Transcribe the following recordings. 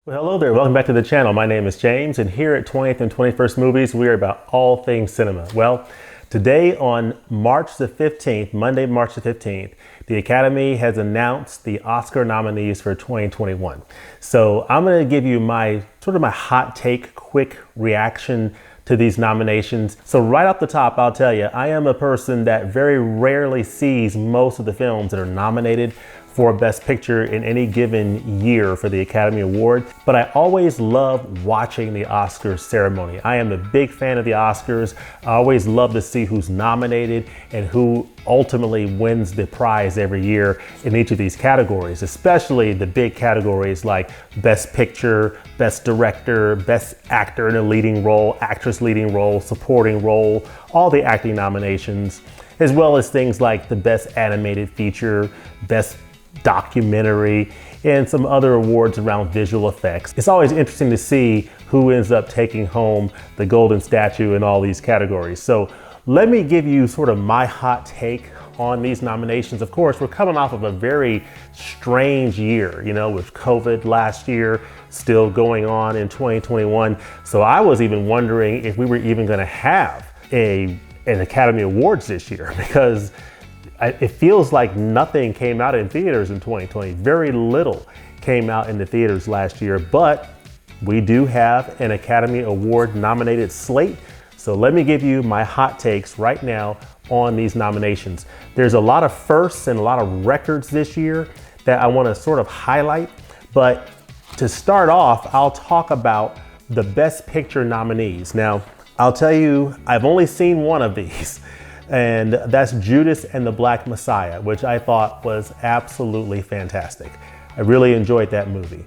Well, hello there. Welcome back to the channel. My name is James, and here at 20th and 21st Movies, we are about all things cinema. Well, today on March the 15th, Monday, March the 15th, the Academy has announced the Oscar nominees for 2021. So I'm going to give you my hot take, quick reaction to these nominations. So right off the top, I'll tell you, I am a person that very rarely sees most of the films that are nominated for Best Picture in any given year for the Academy Award, but I always love watching the Oscars ceremony. I am a big fan of the Oscars. I always love to see who's nominated and who ultimately wins the prize every year in each of these categories, especially the big categories like Best Picture, Best Director, Best Actor in a Leading Role, Actress Leading Role, Supporting Role, all the acting nominations, as well as things like the Best Animated Feature, Best Documentary, and some other awards around visual effects. It's always interesting to see who ends up taking home the golden statue in all these categories. So let me give you sort of my hot take on these nominations. Of course, we're coming off of a very strange year, with COVID last year still going on in 2021. So I was even wondering if we were even going to have an Academy Awards this year, because it feels like nothing came out in theaters in 2020. Very little came out in the theaters last year, but we do have an Academy Award nominated slate. So let me give you my hot takes right now on these nominations. There's a lot of firsts and a lot of records this year that I want to sort of highlight, but to start off, I'll talk about the Best Picture nominees. Now, I'll tell you, I've only seen one of these, and that's Judas and the Black Messiah, which I thought was absolutely fantastic. I really enjoyed that movie.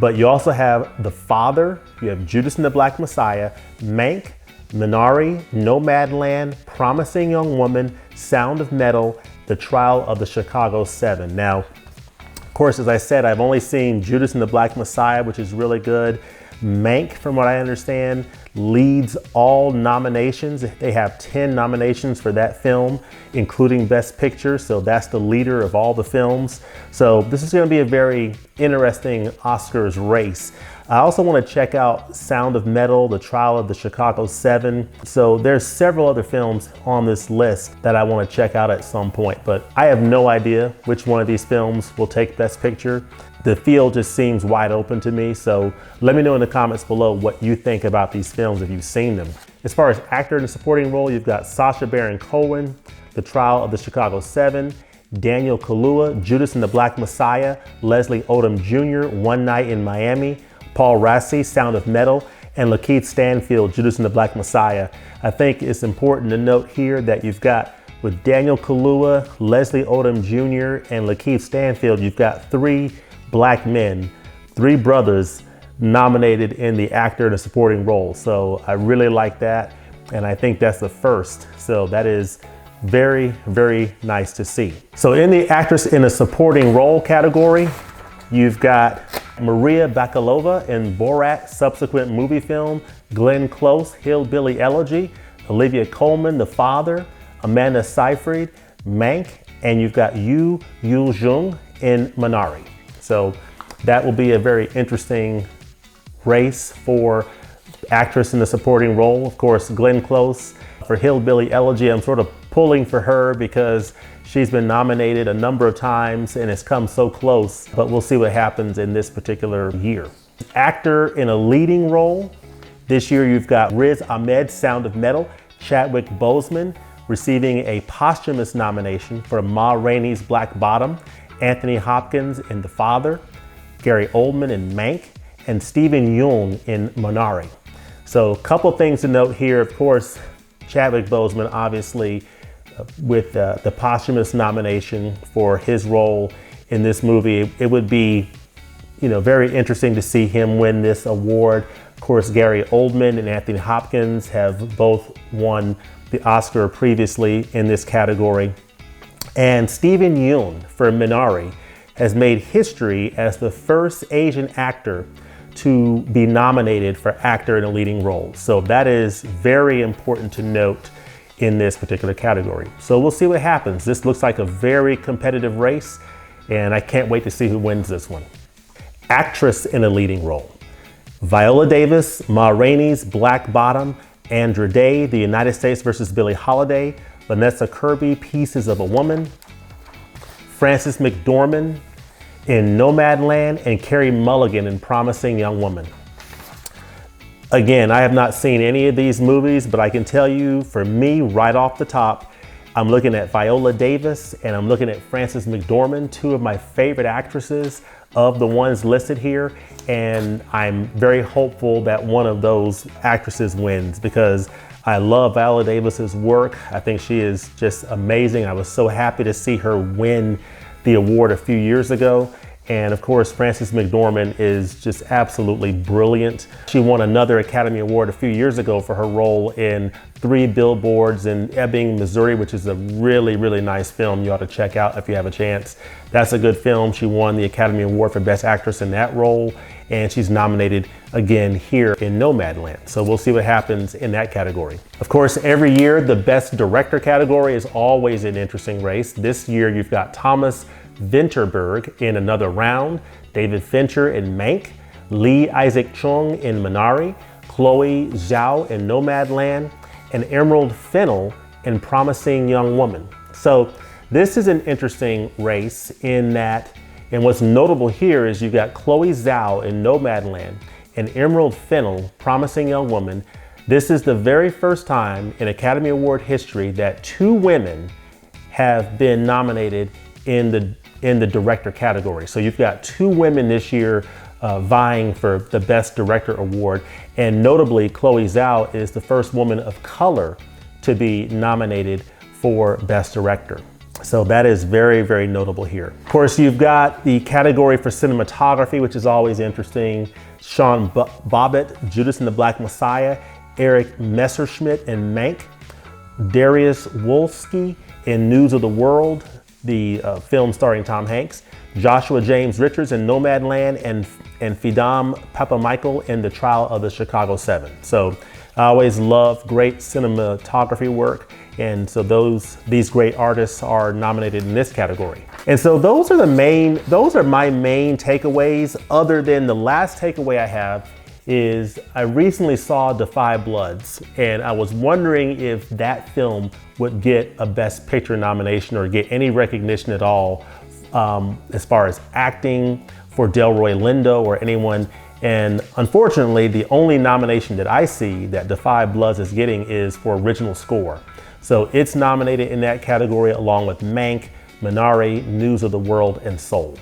But you also have The Father, you have Judas and the Black Messiah, Mank, Minari, Nomadland, Promising Young Woman, Sound of Metal, The Trial of the Chicago 7. Now, of course, as I said, I've only seen Judas and the Black Messiah, which is really good. Mank, from what I understand, leads all nominations. They have 10 nominations for that film, including Best Picture. So that's the leader of all the films. So this is going to be a very interesting Oscars race. I also want to check out Sound of Metal, The Trial of the Chicago 7. So there's several other films on this list that I want to check out at some point, but I have no idea which one of these films will take Best Picture. The field just seems wide open to me, so let me know in the comments below what you think about these films if you've seen them. As far as actor in a supporting role, you've got Sacha Baron Cohen, The Trial of the Chicago 7, Daniel Kaluuya, Judas and the Black Messiah, Leslie Odom Jr., One Night in Miami, Paul Raci, Sound of Metal, and Lakeith Stanfield, Judas and the Black Messiah. I think it's important to note here that you've got, with Daniel Kaluuya, Leslie Odom Jr., and Lakeith Stanfield, you've got three black men, three brothers nominated in the actor in a supporting role. So I really like that, and I think that's the first. So that is very, very nice to see. So in the actress in a supporting role category, you've got Maria Bakalova in Borat subsequent movie film, Glenn Close, Hillbilly Elegy, Olivia Colman, The Father, Amanda Seyfried, Mank, and you've got Yu Yul-jung in Minari. So that will be a very interesting race for actress in the supporting role. Of course, Glenn Close for Hillbilly Elegy, I'm sort of pulling for her because she's been nominated a number of times and it's come so close, but we'll see what happens in this particular year. Actor in a leading role, this year you've got Riz Ahmed, Sound of Metal, Chadwick Boseman receiving a posthumous nomination for Ma Rainey's Black Bottom, Anthony Hopkins in The Father, Gary Oldman in Mank, and Steven Yeun in Minari. So a couple things to note here. Of course, Chadwick Boseman, obviously, with the posthumous nomination for his role in this movie, it would be, very interesting to see him win this award. Of course, Gary Oldman and Anthony Hopkins have both won the Oscar previously in this category. And Steven Yeun for Minari has made history as the first Asian actor to be nominated for actor in a leading role. So that is very important to note in this particular category. So we'll see what happens. This looks like a very competitive race, and I can't wait to see who wins this one. Actress in a leading role. Viola Davis, Ma Rainey's Black Bottom, Andra Day, The United States versus Billie Holiday, Vanessa Kirby, Pieces of a Woman, Frances McDormand in Nomadland, and Carey Mulligan in Promising Young Woman. Again, I have not seen any of these movies, but I can tell you, for me, right off the top, I'm looking at Viola Davis and I'm looking at Frances McDormand, two of my favorite actresses of the ones listed here. And I'm very hopeful that one of those actresses wins because I love Viola Davis's work. I think she is just amazing. I was so happy to see her win the award a few years ago. And of course, Frances McDormand is just absolutely brilliant. She won another Academy Award a few years ago for her role in 3 Billboards in Ebbing, Missouri, which is a really, really nice film you ought to check out if you have a chance. That's a good film. She won the Academy Award for Best Actress in that role, and she's nominated again here in Nomadland. So we'll see what happens in that category. Of course, every year, the Best Director category is always an interesting race. This year, you've got Thomas Vinterberg in Another Round, David Fincher in Mank, Lee Isaac Chung in Minari, Chloe Zhao in Nomadland, and Emerald Fennell in Promising Young Woman. So this is an interesting race in that, and what's notable here is you've got Chloe Zhao in Nomadland and Emerald Fennell, Promising Young Woman. This is the very first time in Academy Award history that 2 women have been nominated in the director category. So you've got 2 women this year vying for the Best Director Award. And notably, Chloe Zhao is the first woman of color to be nominated for Best Director. So that is very, very notable here. Of course, you've got the category for cinematography, which is always interesting. Sean Bobbitt, Judas and the Black Messiah, Eric Messerschmidt in Mank, Darius Wolski in News of the World, the film starring Tom Hanks, Joshua James Richards in Nomadland, and Fidam Papamichael in The Trial of the Chicago 7. So I always love great cinematography work, and so these great artists are nominated in this category. And so those are my main takeaways, other than the last takeaway I have is I recently saw Da 5 Bloods, and I was wondering if that film would get a Best Picture nomination or get any recognition at all as far as acting for Delroy Lindo or anyone. And unfortunately, the only nomination that I see that Da 5 Bloods is getting is for original score. So it's nominated in that category along with Mank, Minari, News of the World, and Soul.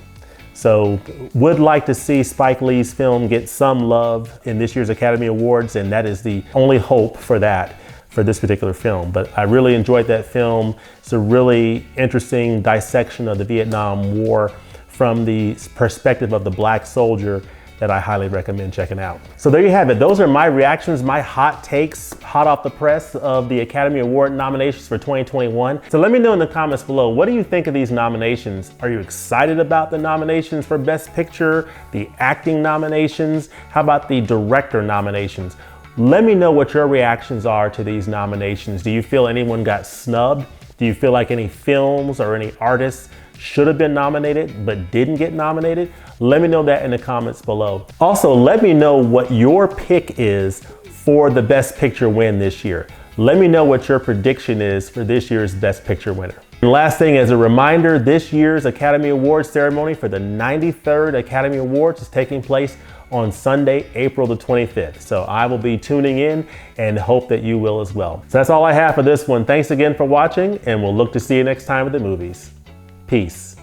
So would like to see Spike Lee's film get some love in this year's Academy Awards, and that is the only hope for that for this particular film. But I really enjoyed that film. It's a really interesting dissection of the Vietnam War from the perspective of the Black soldier that I highly recommend checking out. So there you have it. Those are my reactions, my hot takes, hot off the press of the Academy Award nominations for 2021. So let me know in the comments below, what do you think of these nominations? Are you excited about the nominations for Best Picture, the acting nominations? How about the director nominations? Let me know what your reactions are to these nominations. Do you feel anyone got snubbed? Do you feel like any films or any artists should have been nominated but didn't get nominated? Let me know that in the comments below. Also, let me know what your pick is for the Best Picture win this year. Let me know what your prediction is for this year's Best Picture winner. And last thing, as a reminder, this year's Academy Awards ceremony for the 93rd Academy Awards is taking place on Sunday, April the 25th. So I will be tuning in and hope that you will as well. So that's all I have for this one. Thanks again for watching, and we'll look to see you next time at the movies. Peace.